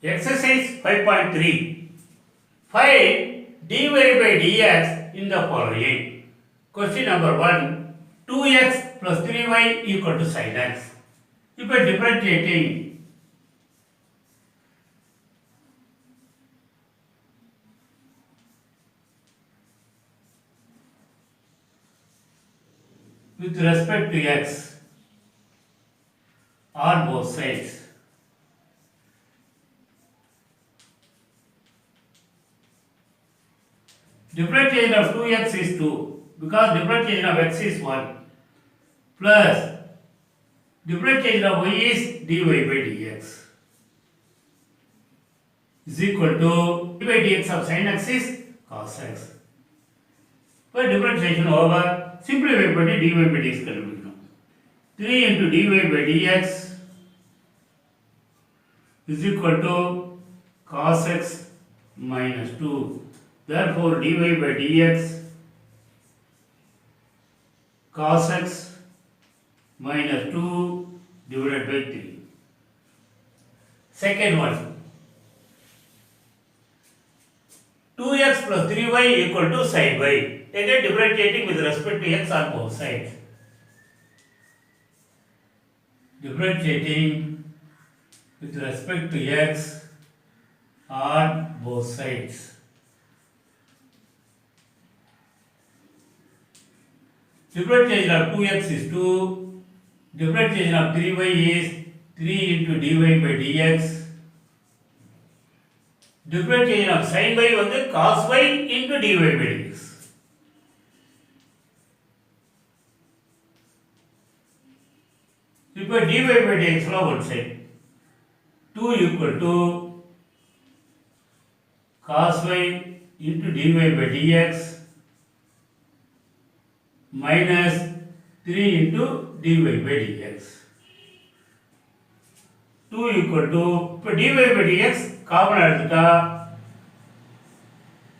Exercise 5.3. Find dy by dx in the following. Question number 1. 2x plus 3y equal to sin x. If I differentiating with respect to x on both sides, differentiation of 2x is 2 because differentiation of x is 1 plus differentiation of y is dy by dx is equal to dy by dx of sin x is cos x. For differentiation over, simplify by dy by dx கண்டுபிடிக்கணும். 3 into dy by dx is equal to cos x minus 2. Therefore, dy by dx cos x minus 2 divided by 3. Second one, 2x plus 3y equal to sin y. Again differentiating with respect to x on both sides. Differentiating with respect to x on both sides. Differentiation of 2x is 2. Differentiation of 3y is 3 into dy by dx. Differentiation of sin y வந்து cos y into dy by dx. இப்போ dy by dx ல one side 2 equal to cos y into dy by dx minus 3 into dy by dx. 2 equal to இப்போ dy by dx common எடுத்துட்டா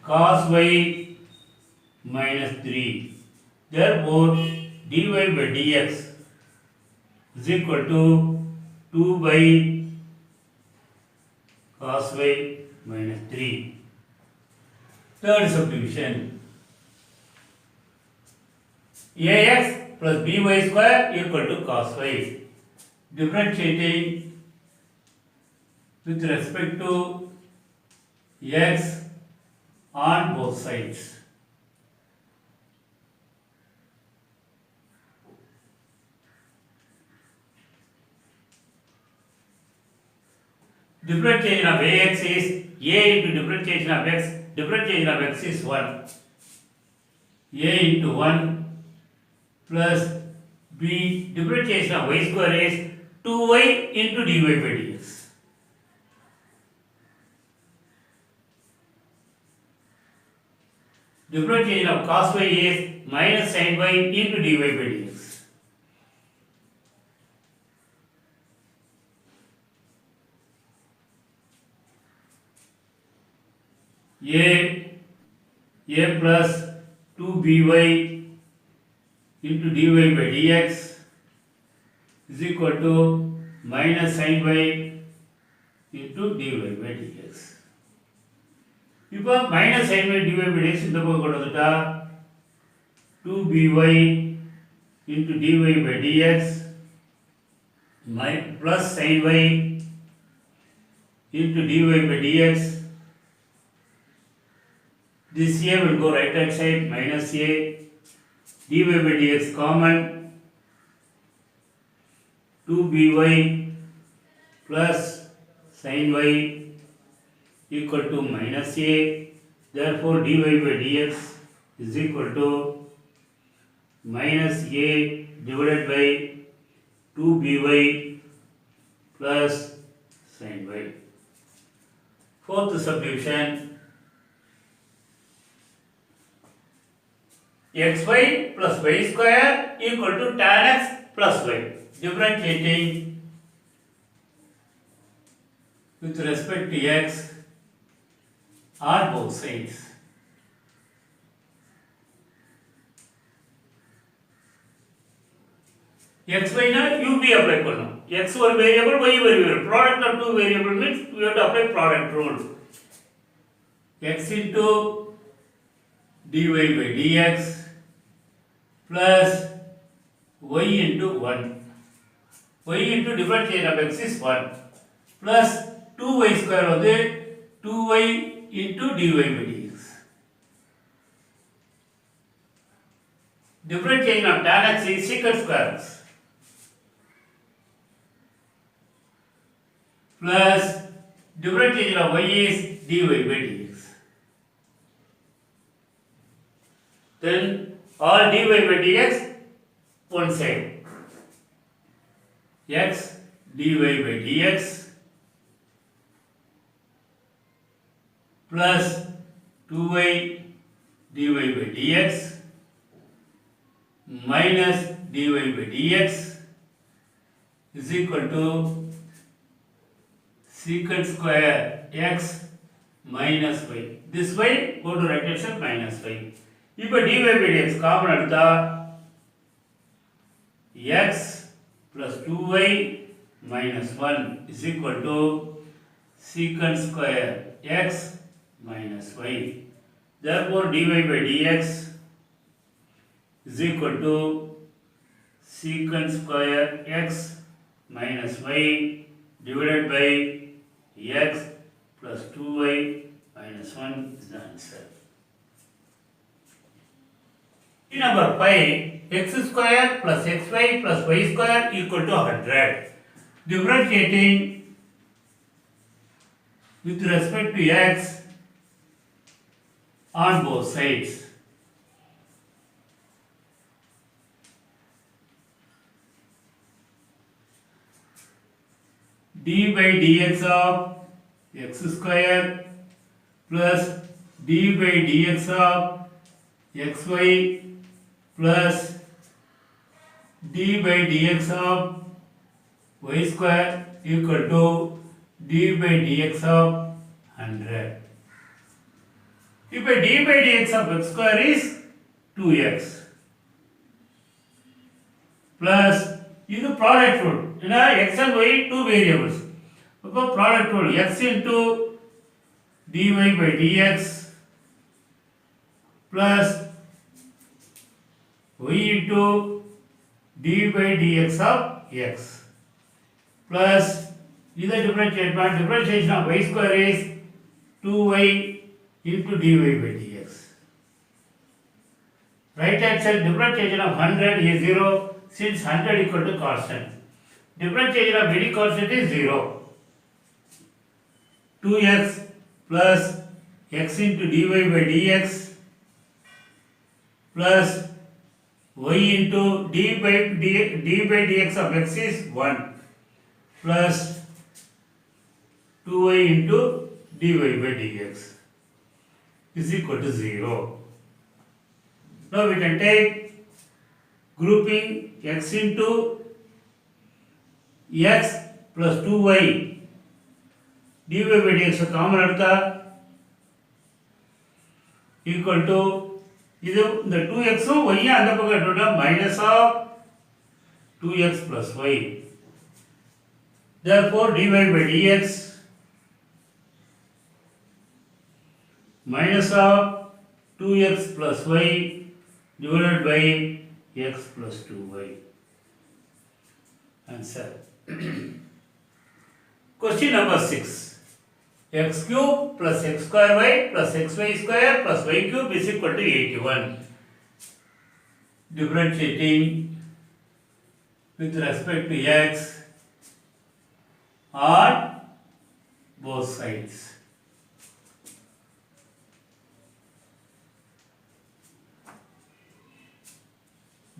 cos y minus 3. Therefore, dy by dx is equal to 2 by cos y minus 3. Third subdivision. Ax plus by square equal to cos y. Differentiating with respect to x on both sides. Differentiation of ax is a into differentiation of x. Differentiation of x is 1. A into 1 plus b. Differentiation of y square is 2y into dy by dx. Differentiation of cos y is minus sin y into dy by dx. A plus 2by into dy by dx is equal to minus sin y into dy by dx. இப்போ minus sin y dy by dx இந்த பக்கம் கொண்டு வந்துட்டா 2by into dy by dx plus sin y into dy by dx. This a will go right hand side minus a dy by dx common 2by plus sin y equal to minus a. Therefore, dy by dx is equal to minus a divided by 2by plus sin y. Fourth subdivision. xy plus y square equal to tan x plus y. Differentiating with respect to x on both sides. xy னா ub apply பண்ணணும். x one variable, y variable. Product of two variable means we have to apply product rule. X into dy by dx plus y into 1. Y into differentiation of x is 1 plus 2y square of the 2y into dy by dx. Differentiation of tan x is secant square x plus differentiation of y is dy by dx. Then all dy by dx one side. X dy by dx plus 2y dy by dx minus dy by dx is equal to secant square x minus y. This y go to right hand side minus y. இப்போ dy by dx common எடுத்தா x plus 2y minus 1 is equal to secant square x minus y. Therefore dy by dx is equal to secant square x minus y divided by x plus 2y minus 1 is the answer. Number 5, x square plus xy plus y square equal to 100. Differentiating with respect to x on both sides. D by dx of x square plus d by dx of xy plus d by dx of y square equal to d by dx of 100. If d by dx of x square is 2x plus இது product rule. ஏன்னா x and y two variables. அப்போ product rule x into dy by dx plus y into d by dx of x plus either differentiation of y square is 2y into dy by dx. Right hand side differentiation of 100 is 0 since 100 equal to constant. Differentiation of any constant is 0. 2x plus x into dy by dx plus y into d by dx of x is 1 plus 2y into dy by dx is equal to 0. Now we can take grouping x into x plus 2y dy by dx common எடுத்தா equal to இது இந்த 2x உம் y அந்த பக்கம் எடுத்துட்டா minus of 2x plus y. Therefore dy by dx minus of 2x plus y divided by x plus 2y. Answer. Question number 6. X cube plus x square y plus xy square plus y cube is equal to 81. Differentiating with respect to x on both sides.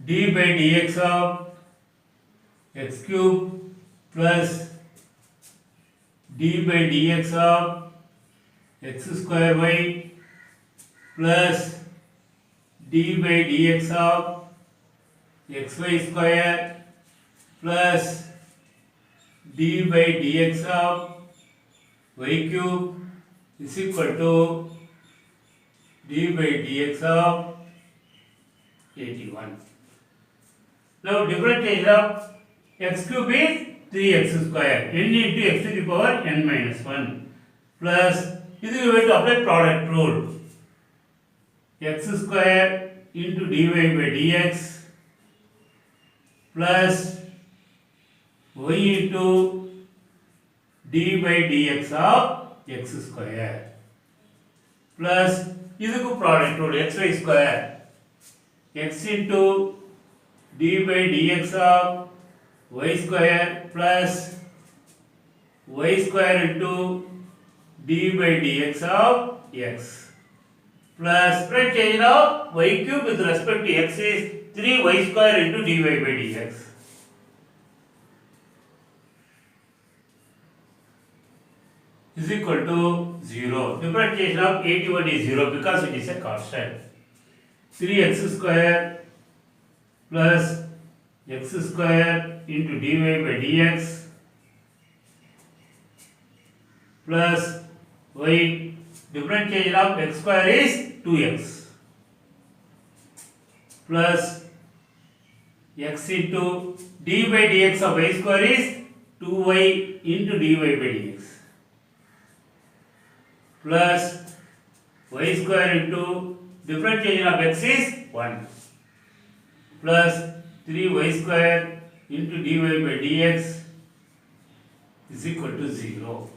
D by dx of x cube plus d by dx of x square y plus d by dx of xy square plus d by dx of y cube is equal to d by dx of 81. Now differentiation of x cube is 3x square n into x to the power n minus 1 plus this is going to apply product rule x square into dy by dx plus y into d by dx of x square plus இதுக்கு product rule xy square x into d by dx of y square plus y square into d by dx of x plus spread change of y cube with respect to x is 3y square into dy by dx is equal to 0. Differentiation of 81 is 0 because it is a constant. 3x square plus x square into dy by dx plus y differentiation of x square is 2x plus x into d by dx of y square is 2y into dy by dx plus y square into differentiation of x is 1 plus 3y square into dy by dx is equal to 0.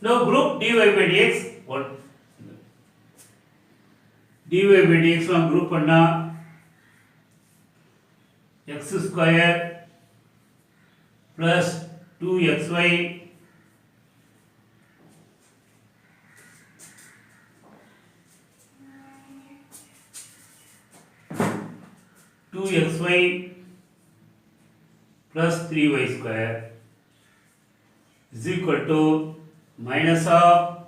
Now group dy by dx what? dy by dx நாம் group பண்ணா x square plus 2xy plus 3y square is equal to minus of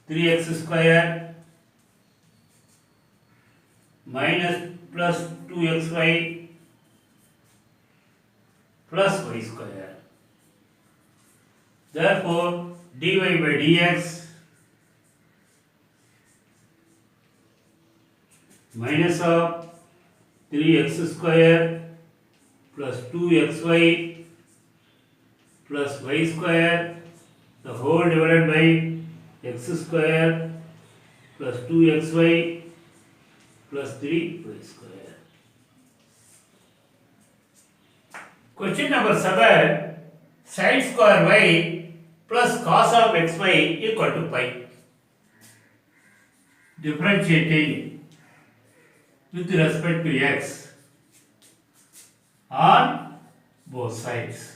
3x square minus plus 2xy plus y square. Therefore, dy by dx minus of 3x square plus 2xy plus y square the whole divided by x square plus 2xy plus 3y square. Question number 7. Sin square y plus cos of xy equal to pi. Differentiating with respect to x on both sides.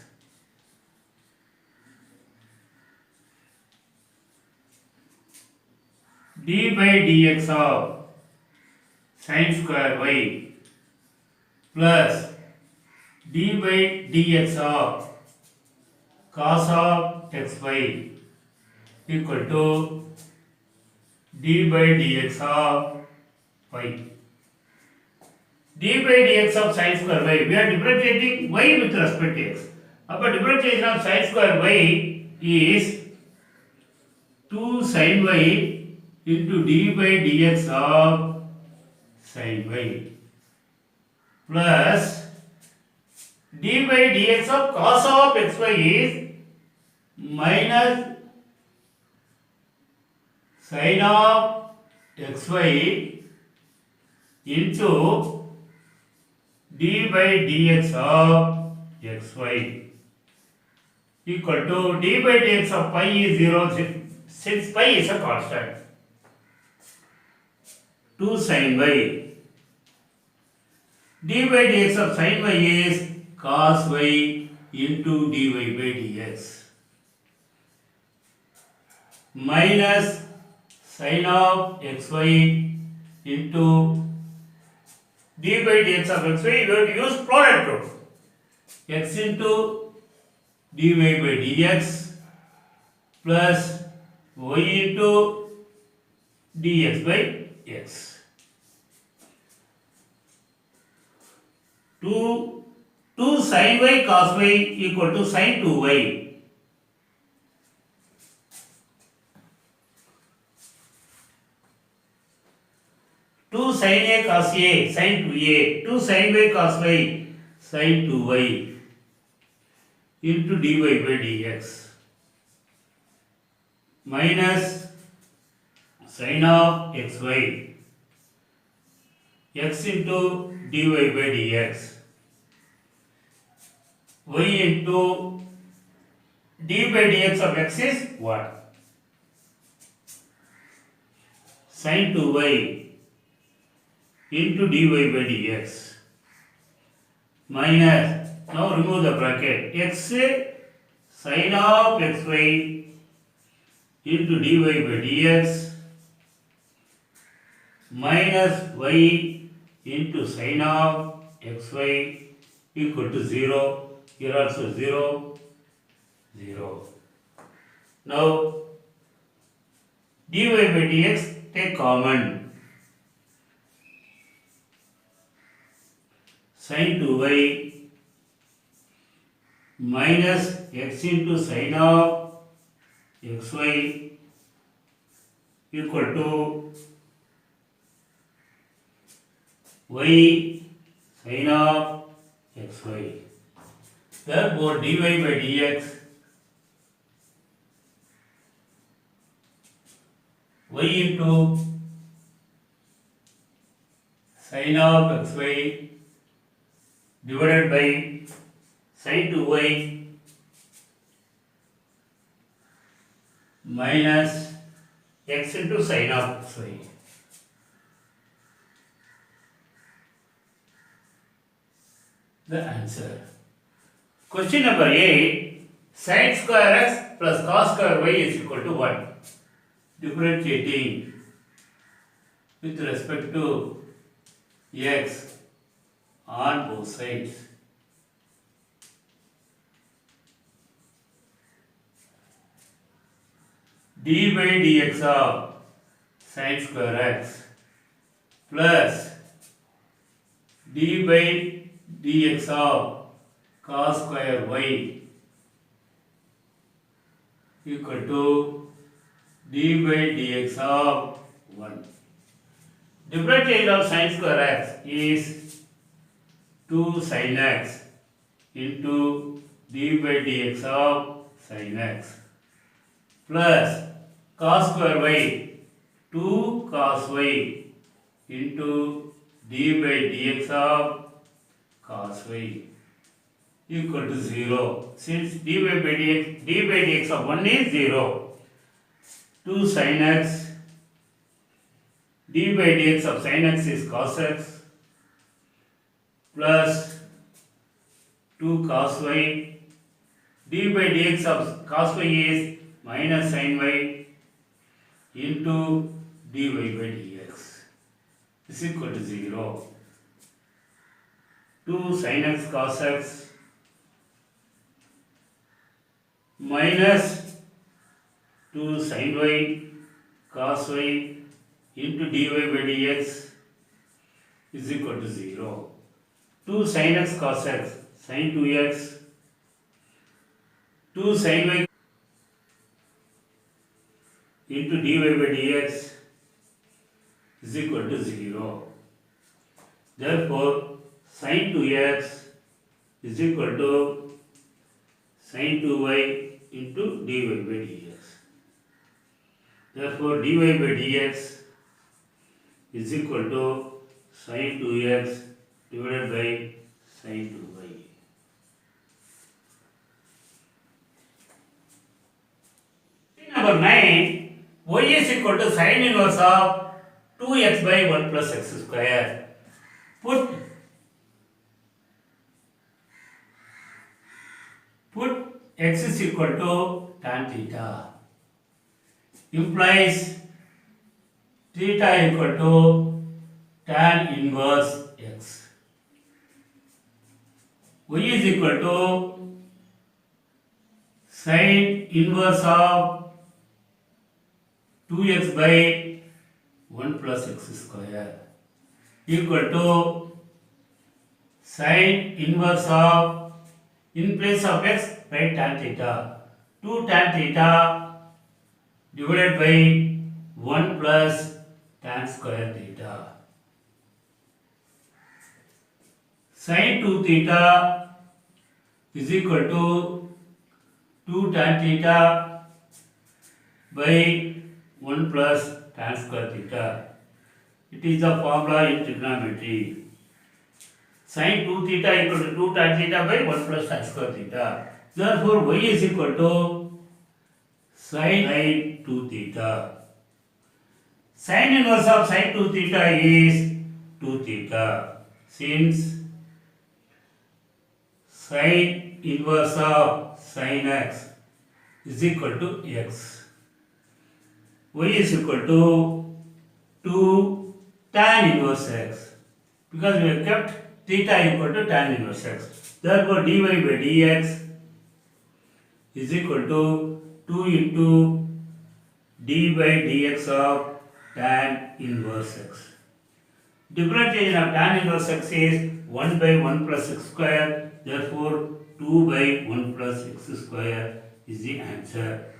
d by dx of sin square y plus d by dx of cos of xy equal to d by dx of pi. d by dx of sin square y, we are differentiating y with respect to x. Upper differentiation of sin square y is 2 sin y into d by dx of sin y plus d by dx of cos of xy is minus sin of xy into d by dx of xy equal to d by dx of pi is 0 since pi is a constant. 2 sin y d by dx of sin y is cos y into dy by dx minus sin of xy into d by dx of xy. We have to use product rule. X into dy by dx plus y into dx by x. 2 sin y cos y equal to sin 2y. Two sin a cos a sin 2a, 2 sin y cos y sin 2y into dy by dx minus sin of xy x into dy by dx y into d by dx of x is what? Sin 2y into dy by dx minus, now remove the bracket, x sin of xy into dy by dx minus y into sin of xy equal to 0. Here also 0, 0. Now dy by dx take common. Sin 2y minus x into sin of xy equal to y sin of xy. Therefore, dy by dx y into sin of xy divided by sin 2y minus x into sin of xy. The answer. Question number 8. Sin square x plus cos square y is equal to what? Differentiating with respect to x on both sides. D by dx of sin square x plus d by dx of cos square y equal to d by dx of 1. Differential of sin square x is 2 sin x into d by dx of sin x plus cos square y 2 cos y into d by dx of cos y equal to 0. Since d by dx of 1 is 0, 2 sin x, d by dx of sin x is cos x plus 2 cos y, d by dx of cos y is minus sin y into dy by dx is equal to 0. 2 sin x cos x minus 2 sin y cos y into dy by dx is equal to 0. 2 sin x cos x sin 2x, 2 sin y into dy by dx is equal to 0. Therefore, sin 2x is equal to sin 2y into dy by dx. Therefore, dy by dx is equal to sin 2x divided by sin 2y. Number 9. Y is equal to sin inverse of 2x by 1 plus x square. Put x is equal to tan theta. Implies theta equal to tan inverse x. Y is equal to sin inverse of 2x by 1 plus x square equal to sin inverse of, in place of x, write tan theta. 2 tan theta divided by 1 plus tan square theta. Sin 2 theta is equal to 2 tan theta by 1 plus tan square theta. It is the formula in trigonometry. Sin 2 theta equal to 2 tan theta by 1 plus tan square theta. Therefore, y is equal to sin 2 theta. Sin inverse of sin 2 theta is 2 theta. Since sin inverse of sin x is equal to x, y is equal to 2 tan inverse x, because we have kept theta equal to tan inverse x. Therefore, dy by dx is equal to 2 into d by dx of tan inverse x. Differentiation of tan inverse x is 1 by 1 plus x square. Therefore, 2 by 1 plus x square is the answer.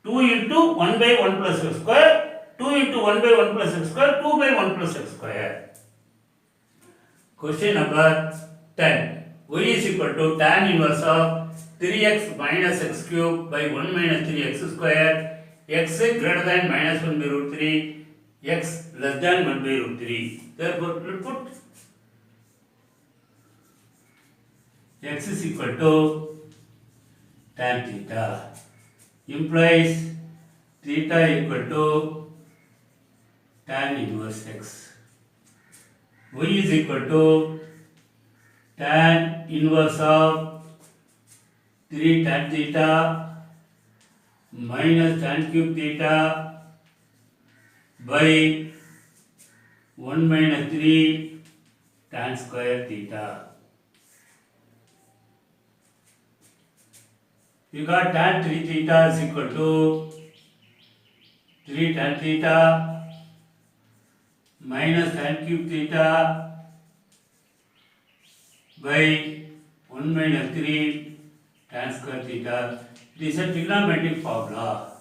2 into 1 by 1 plus x square, 2 into 1 by 1 plus x square, 2 by 1 plus x square. Question number 10. Y is equal to tan inverse of 3x minus x cube by 1 minus 3x square. X greater than minus 1 by root 3, x less than 1 by root 3. Therefore, we put x is equal to tan theta, implies theta equal to tan inverse x. Y is equal to tan inverse of 3 tan theta minus tan cube theta by 1 minus 3 tan square theta. You got tan 3 theta is equal to 3 tan theta minus tan cube theta by 1 minus 3 tan square theta. It is a trigonometric formula.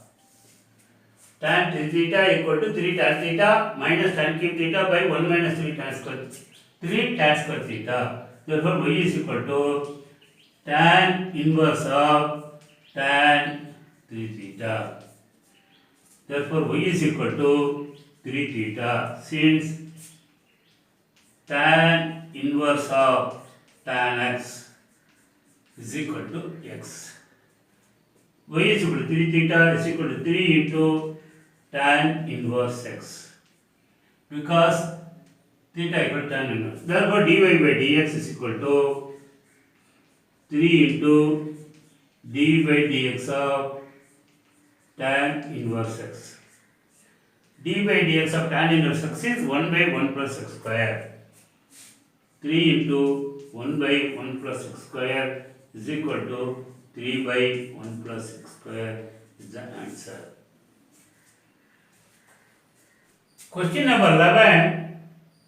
Tan 3 theta equal to 3 tan theta minus tan cube theta by 1 minus 3 tan square theta. Therefore, y is equal to tan inverse of tan 3 theta. Therefore, y is equal to 3 theta. Since tan inverse of tan x is equal to x, y is equal to 3 theta is equal to 3 into tan inverse x, because theta equal to tan inverse. Therefore, dy by dx is equal to 3 into d by dx of tan inverse x. d by dx of tan inverse x is 1 by 1 plus x square. 3 into 1 by 1 plus x square is equal to 3 by 1 plus x square is the answer. Question number 11.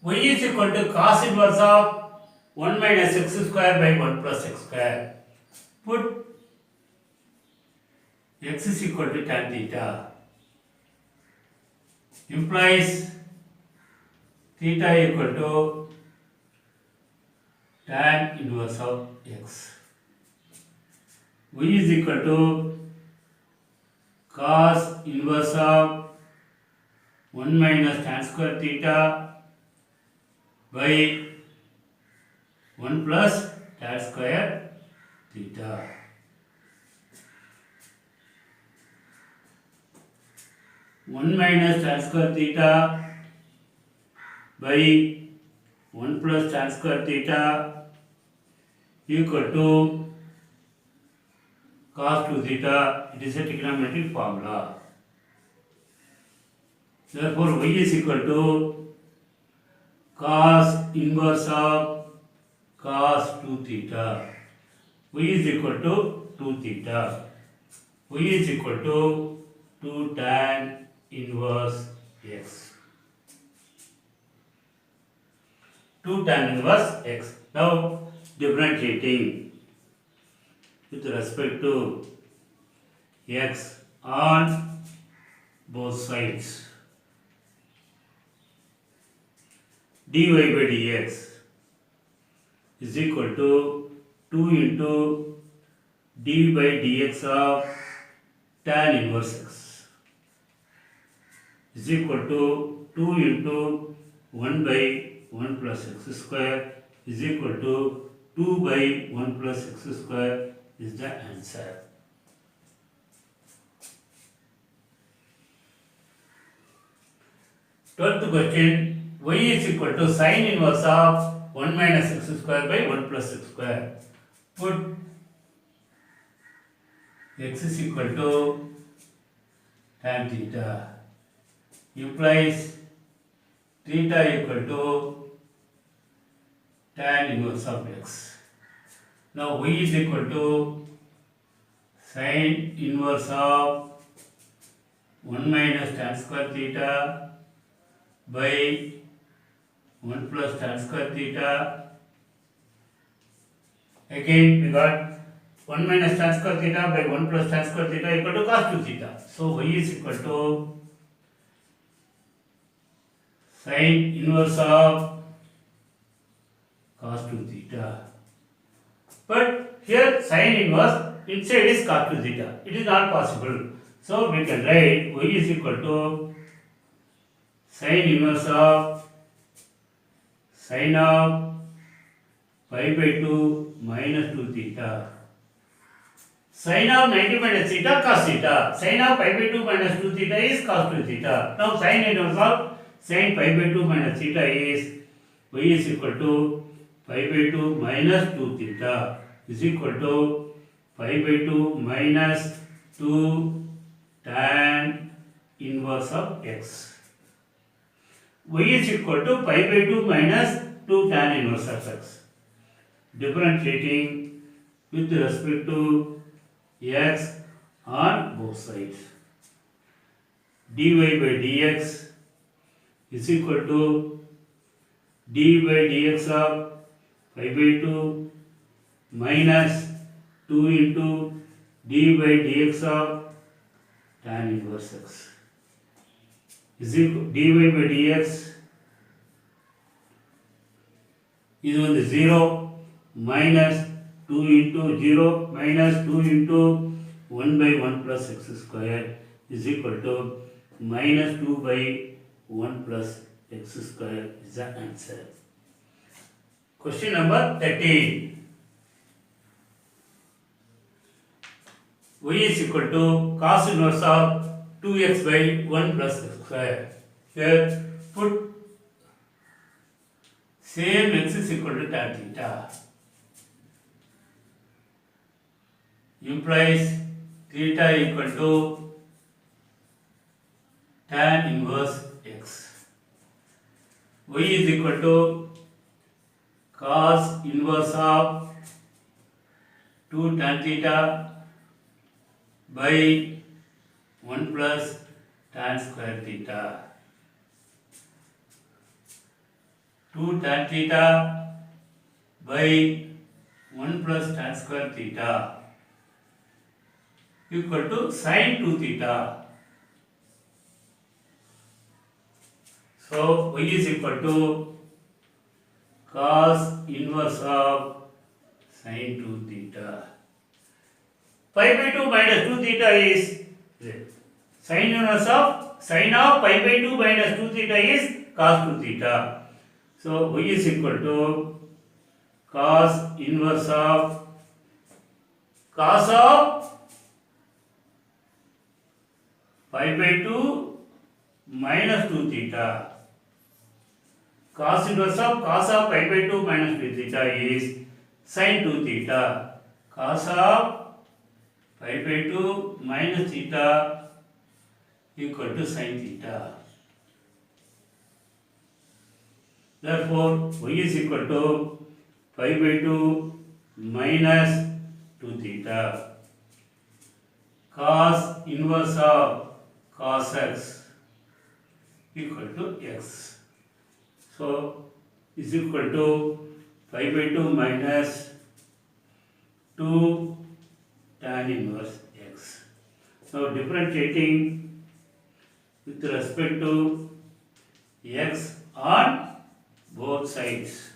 Y is equal to cos inverse of 1 minus x square by 1 plus x square. Put x is equal to tan theta, implies theta equal to tan inverse of x. Y is equal to cos inverse of 1 minus tan square theta by 1 plus tan square theta. One minus tan square theta by 1 plus tan square theta equal to cos 2 theta. It is a trigonometric formula. Therefore, y is equal to cos inverse of cos 2 theta. Y is equal to 2 theta. Y is equal to 2 tan inverse x. 2 tan inverse x. Now, differentiating with respect to x on both sides. dy by dx is equal to 2 into d by dx of tan inverse x is equal to 2 into 1 by 1 plus x square is equal to 2 by 1 plus x square is the answer. Twelfth question, y is equal to sin inverse of 1 minus x square by 1 plus x square. Put x is equal to tan theta implies theta equal to tan inverse of x. Now y is equal to sin inverse of 1 minus tan square theta by 1 plus tan square theta. Again we got 1 minus tan square theta by 1 plus tan square theta equal to cos 2 theta. So y is equal to sin inverse of cos 2 theta. But here sin inverse inside is cos 2 theta. It is not possible. So we can write y is equal to sin inverse of sin of pi by 2 minus 2 theta. Sin of 90 minus theta cos theta. Sin of pi by 2 minus 2 theta is cos 2 theta. Now sin inverse of sin pi by 2 minus theta is y is equal to pi by 2 minus 2 theta is equal to pi by 2 minus 2 tan inverse of x. Y is equal to pi by 2 minus 2 tan inverse of x. Differentiating with respect to x on both sides. dy by dx is equal to d by dx of pi by 2 minus 2 into d by dx of tan inverse x is equal dy by dx is on the 0 minus 2 into 0 minus 2 into 1 by 1 plus x square is equal to minus 2 by 1 plus x square is the answer. Question number 13. Y is equal to cos inverse of 2x by 1 plus x square. Here put same x is equal to tan theta. Implies theta equal to tan inverse x. Y is equal to cos inverse of 2 tan theta by 1 plus tan square theta. 2 tan theta by 1 plus tan square theta equal to sin 2 theta. So y is equal to cos inverse of sin 2 theta. Pi by 2 minus 2 theta is sin inverse of pi by 2 minus 2 theta is cos 2 theta. So y is equal to cos inverse of pi by 2 minus 2 theta. Cos inverse of pi by 2 minus 2 theta is sin 2 theta. Cos of pi by 2 minus theta equal to sin theta. Therefore, y is equal to pi by 2 minus 2 theta. Cos inverse of cos x equal to x. So, is equal to pi by 2 minus 2 tan inverse x. Now, differentiating with respect to x on both sides.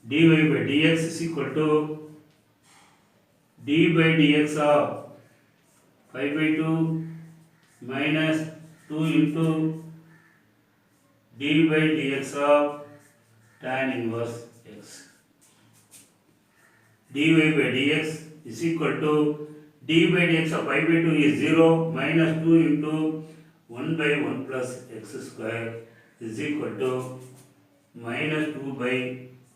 dy by dx is equal to d by dx of 5 by 2 minus 2 into d by dx of tan inverse x. dy by dx is equal to d by dx of 5 by 2 is 0 minus 2 into 1 by 1 plus x square is equal to minus 2 by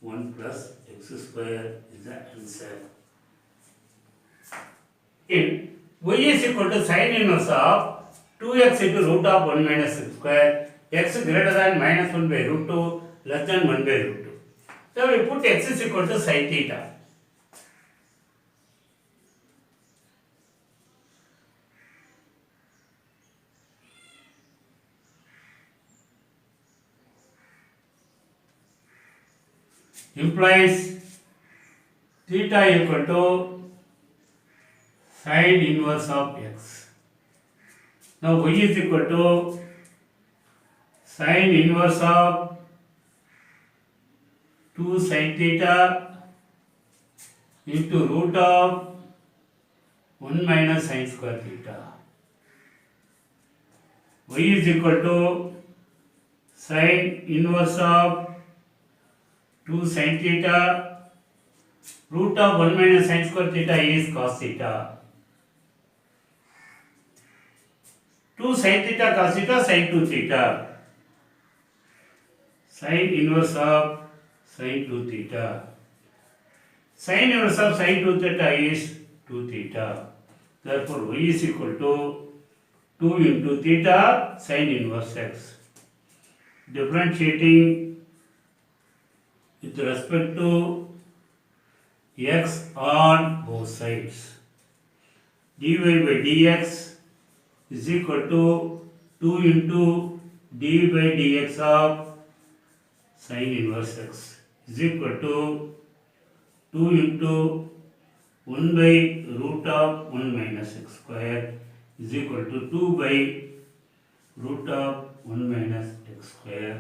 1 plus x square is the answer. In y is equal to sin inverse of 2x into root of 1 minus x square, x greater than minus 1 by root 2 less than 1 by root 2. So we put x is equal to sin theta. Implies theta equal to sin inverse of x. Now y is equal to sin inverse of 2 sin theta into root of 1 minus sin square theta. Y is equal to sin inverse of 2 sin theta, root of 1 minus sin square theta is cos theta. 2 sin theta cos theta sin 2 theta. Sin inverse of sin 2 theta. Sin inverse of sin 2 theta is 2 theta. Therefore, y is equal to 2 into theta sin inverse x. Differentiating with respect to x on both sides. dy by dx is equal to 2 into d by dx of sin inverse x is equal to 2 into 1 by root of 1 minus x square is equal to 2 by root of 1 minus x square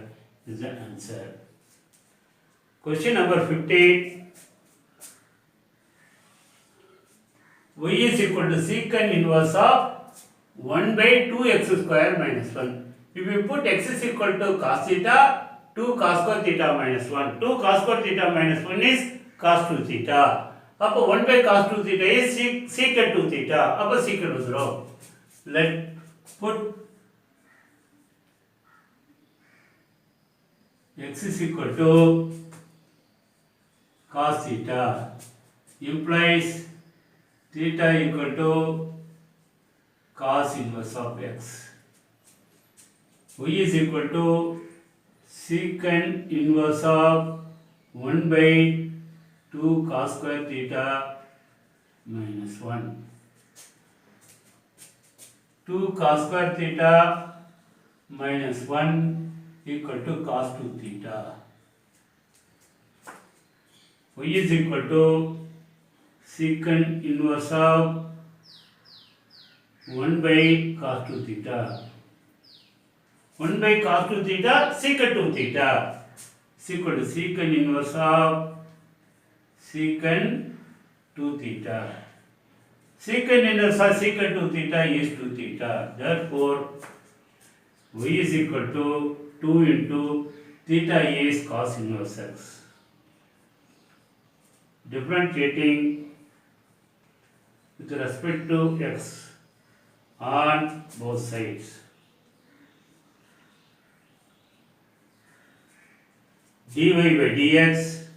is the answer. Question number 15. Y is equal to secant inverse of 1 by 2x square minus 1. If you put x is equal to cos theta, 2 cos square theta minus 1. 2 cos square theta minus 1 is cos 2 theta. Up 1 by cos 2 theta is secant 2 theta. Up secant 0. Let's put x is equal to cos theta implies theta equal to cos inverse of x. Y is equal to secant inverse of 1 by 2 cos square theta minus 1. 2 cos square theta minus 1 equal to cos 2 theta. Y is equal to secant inverse of 1 by cos 2 theta. 1 by cos 2 theta secant 2 theta is equal to secant inverse of secant 2 theta. Secant inverse of secant 2 theta is 2 theta. Therefore, y is equal to 2 into theta is cos inverse x. Differentiating with respect to x on both sides. dy by dx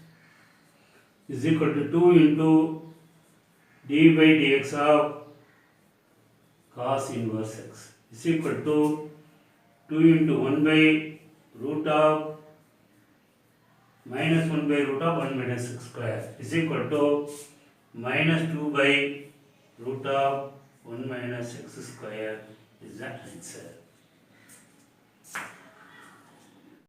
is equal to 2 into d by dx of cos inverse x is equal to 2 into 1 by root of minus 1 by root of 1 minus x square is equal to minus 2 by root of 1 minus x square is the answer.